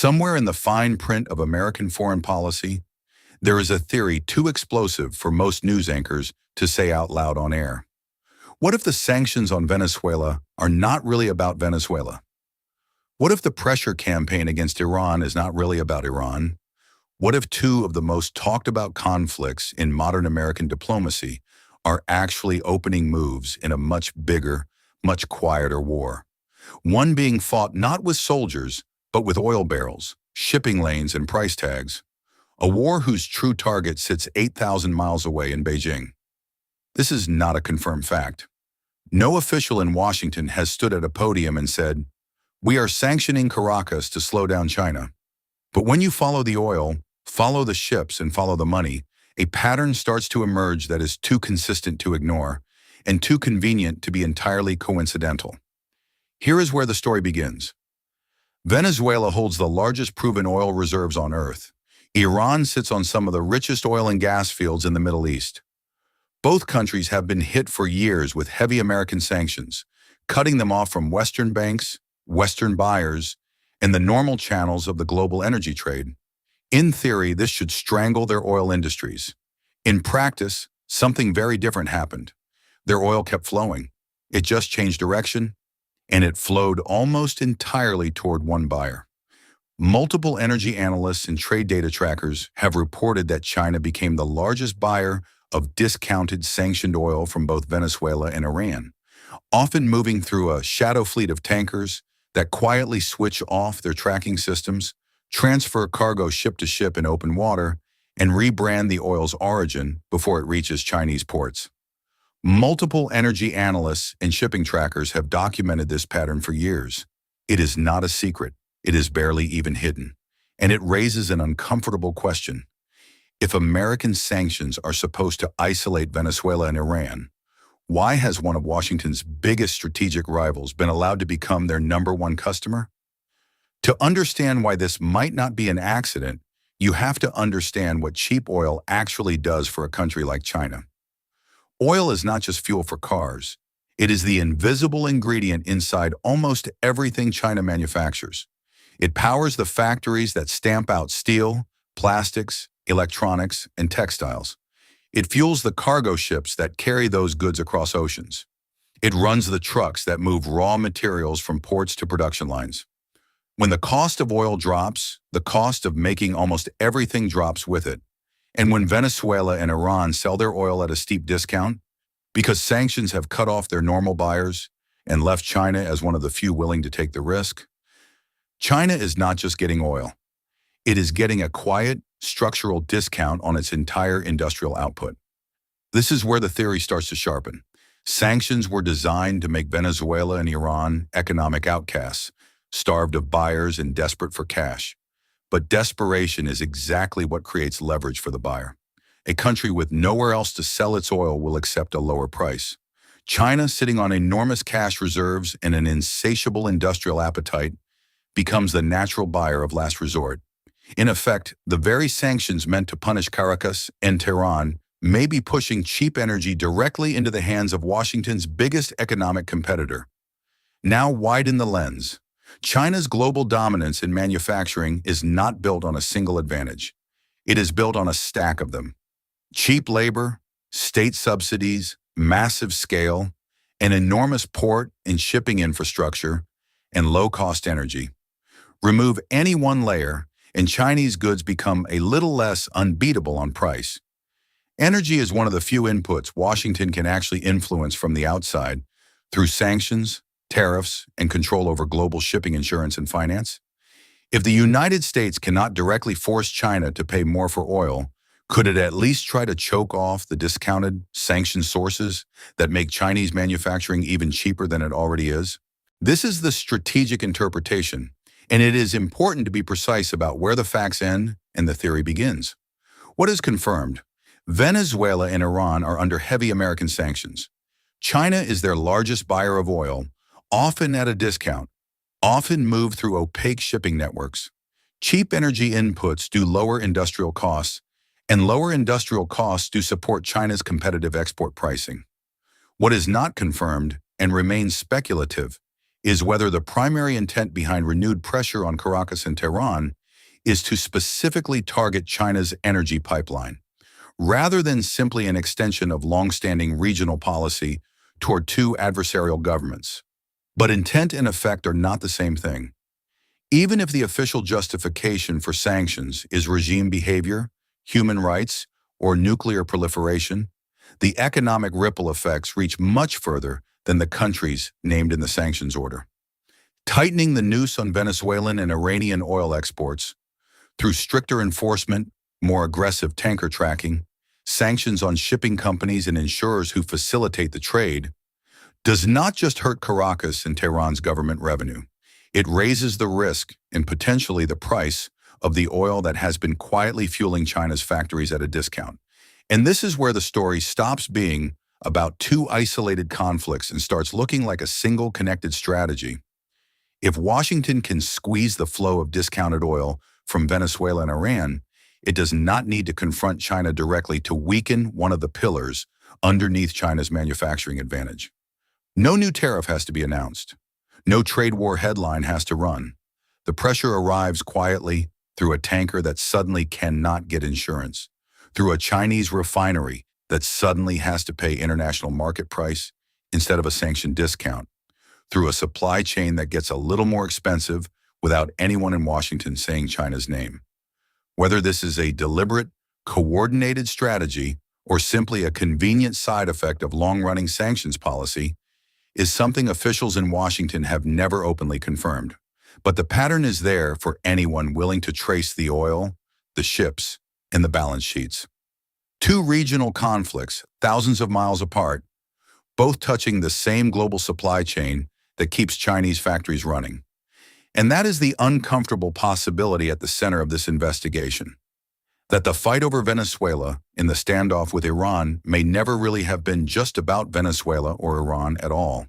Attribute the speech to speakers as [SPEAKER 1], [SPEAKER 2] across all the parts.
[SPEAKER 1] Somewhere in the fine print of American foreign policy, there is a theory too explosive for most news anchors to say out loud on air. What if the sanctions on Venezuela are not really about Venezuela? What if the pressure campaign against Iran is not really about Iran? What if two of the most talked about conflicts in modern American diplomacy are actually opening moves in a much bigger, much quieter war? One being fought not with soldiers, but with oil barrels, shipping lanes, and price tags. A war whose true target sits 8,000 miles away in Beijing. This is not a confirmed fact. No official in Washington has stood at a podium and said, "We are sanctioning Caracas to slow down China." But when you follow the oil, follow the ships, and follow the money, a pattern starts to emerge that is too consistent to ignore and too convenient to be entirely coincidental. Here is where the story begins. Venezuela holds the largest proven oil reserves on Earth. Iran sits on some of the richest oil and gas fields in the Middle East. Both countries have been hit for years with heavy American sanctions, cutting them off from Western banks, Western buyers, and the normal channels of the global energy trade. In theory, this should strangle their oil industries. In practice, something very different happened. Their oil kept flowing. It just changed direction, and it flowed almost entirely toward one buyer. Multiple energy analysts and trade data trackers have reported that China became the largest buyer of discounted sanctioned oil from both Venezuela and Iran, often moving through a shadow fleet of tankers that quietly switch off their tracking systems, transfer cargo ship to ship in open water, and rebrand the oil's origin before it reaches Chinese ports. Multiple energy analysts and shipping trackers have documented this pattern for years. It is not a secret. It is barely even hidden. And it raises an uncomfortable question. If American sanctions are supposed to isolate Venezuela and Iran, why has one of Washington's biggest strategic rivals been allowed to become their #1 customer? To understand why this might not be an accident, you have to understand what cheap oil actually does for a country like China. Oil is not just fuel for cars. It is the invisible ingredient inside almost everything China manufactures. It powers the factories that stamp out steel, plastics, electronics, and textiles. It fuels the cargo ships that carry those goods across oceans. It runs the trucks that move raw materials from ports to production lines. When the cost of oil drops, the cost of making almost everything drops with it. And when Venezuela and Iran sell their oil at a steep discount, because sanctions have cut off their normal buyers and left China as one of the few willing to take the risk, China is not just getting oil. It is getting a quiet, structural discount on its entire industrial output. This is where the theory starts to sharpen. Sanctions were designed to make Venezuela and Iran economic outcasts, starved of buyers and desperate for cash. But desperation is exactly what creates leverage for the buyer. A country with nowhere else to sell its oil will accept a lower price. China, sitting on enormous cash reserves and an insatiable industrial appetite, becomes the natural buyer of last resort. In effect, the very sanctions meant to punish Caracas and Tehran may be pushing cheap energy directly into the hands of Washington's biggest economic competitor. Now widen the lens. China's global dominance in manufacturing is not built on a single advantage. It is built on a stack of them. Cheap labor, state subsidies, massive scale, an enormous port and shipping infrastructure, and low-cost energy. Remove any one layer, and Chinese goods become a little less unbeatable on price. Energy is one of the few inputs Washington can actually influence from the outside through sanctions, tariffs, and control over global shipping, insurance, and finance. If the United States cannot directly force China to pay more for oil, could it at least try to choke off the discounted, sanctioned sources that make Chinese manufacturing even cheaper than it already is? This is the strategic interpretation, and it is important to be precise about where the facts end and the theory begins. What is confirmed? Venezuela and Iran are under heavy American sanctions. China is their largest buyer of oil, often at a discount, often moved through opaque shipping networks. Cheap energy inputs do lower industrial costs, and lower industrial costs do support China's competitive export pricing. What is not confirmed and remains speculative is whether the primary intent behind renewed pressure on Caracas and Tehran is to specifically target China's energy pipeline, rather than simply an extension of long-standing regional policy toward two adversarial governments. But intent and effect are not the same thing. Even if the official justification for sanctions is regime behavior, human rights, or nuclear proliferation, the economic ripple effects reach much further than the countries named in the sanctions order. Tightening the noose on Venezuelan and Iranian oil exports through stricter enforcement, more aggressive tanker tracking, sanctions on shipping companies and insurers who facilitate the trade, does not just hurt Caracas and Tehran's government revenue. It raises the risk and potentially the price of the oil that has been quietly fueling China's factories at a discount. And this is where the story stops being about two isolated conflicts and starts looking like a single connected strategy. If Washington can squeeze the flow of discounted oil from Venezuela and Iran, it does not need to confront China directly to weaken one of the pillars underneath China's manufacturing advantage. No new tariff has to be announced. No trade war headline has to run. The pressure arrives quietly through a tanker that suddenly cannot get insurance, through a Chinese refinery that suddenly has to pay international market price instead of a sanctioned discount, through a supply chain that gets a little more expensive without anyone in Washington saying China's name. Whether this is a deliberate, coordinated strategy or simply a convenient side effect of long-running sanctions policy is something officials in Washington have never openly confirmed. But the pattern is there for anyone willing to trace the oil, the ships, and the balance sheets. Two regional conflicts, thousands of miles apart, both touching the same global supply chain that keeps Chinese factories running. And that is the uncomfortable possibility at the center of this investigation, that the fight over Venezuela in the standoff with Iran may never really have been just about Venezuela or Iran at all.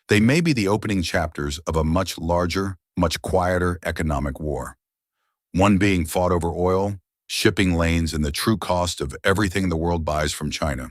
[SPEAKER 1] They may be the opening chapters of a much larger, much quieter economic war. One being fought over oil, shipping lanes, and the true cost of everything the world buys from China.